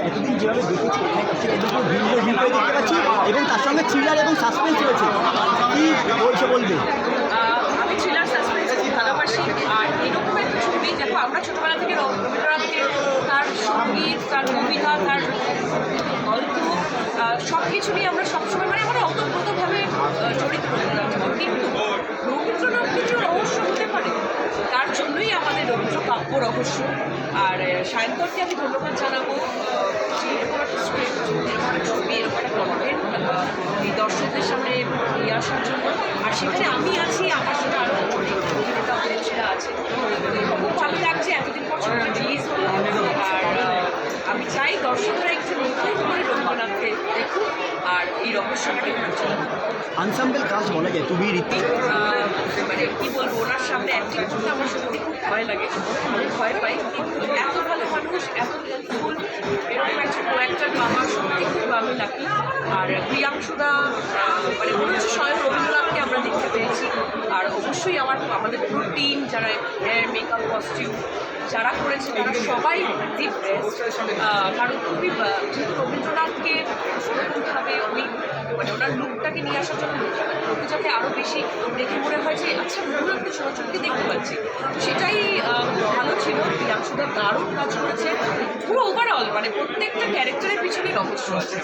এতদিন যেভাবে দেখেছি এখানে দুটো ভিন্ন ভিডিও দেখতে পাচ্ছি এবং তার সঙ্গে থ্রিলার এবং সাসপেন্স রয়েছে, কি বলছে বলবে? আমি থ্রিলার সাসপেন্স খুব ভালোবাসি। আর এরকম একটা ছবি দেখো, আমরা ছোটোবেলা থেকে রবীন্দ্রনাথকে তার সঙ্গীত, তার কবিতা, তার গল্প সব কিছু নিয়ে আমরা সবসময় মানে আমরা অতপ্রতভাবে জড়িত রবীন্দ্রনাথ। কিন্তু রবীন্দ্রনাথ কিছু রহস্য হতে পারে, তার জন্যই আমাদের রবীন্দ্র কাব্য রহস্য। আর সায়ন্তনকে আমি ধন্যবাদ জানাবো যে এরকম একটা স্ক্রিপ্ট, এরকম একটা ছবি, এরকম একটা কন্টেন্ট এই দর্শকদের সামনে নিয়ে আসার জন্য। আর সেখানে আমি আছি, আমার সাথে আরও অনেক অভিনেতা অভিনেত্রীরা আছে। খুব ভালো লাগছে এতদিন পর ছবিটা রিলিজ হলো। আর আমি চাই দর্শকরা একটু নতুন করে রবীন্দ্রনাথকে দেখুন আর এই রহস্যটাকে বুঝুন। আনসাম্বল কাস্ট বলা যায়, তুমি রীতি মানে কী বলবো, ওনার সামনে অ্যাক্টিং করতে আমার সত্যি খুব ভয় লাগে, আমি ভয় পাই। কিন্তু এত ভালো মানুষ, এত হেল্পফুল, এরকম একজন কয়েকটার পাওয়া সত্যি খুব আমি লাকি। আর প্রিয়াংশুদা মানে মনে হচ্ছে স্বয়ং রবীন্দ্রনাথকে আমরা দেখতে পেয়েছি। আর অবশ্যই আমাদের পুরো টিম, যারা হেয়ার মেকআপ কস্টিউম যারা করেছে তারা সবাই দি বেস্ট। কারণ খুবই যেহেতু রবীন্দ্রনাথকে ওরকমভাবে ওই মানে ওনার লুকটাকে নিয়ে আসার জন্য লোকে যাতে আরও বেশি দেখে মনে হয় যে আচ্ছা রবীন্দ্রনাথকে ছোটোচোটকে দেখতে পাচ্ছি, সেটাই ভালো ছিল। প্রিয়াংশুদা দারুণ কাজ করেছে পুরো ওভারঅল, মানে প্রত্যেকটা ক্যারেক্টারের পিছনে রহস্য আছে।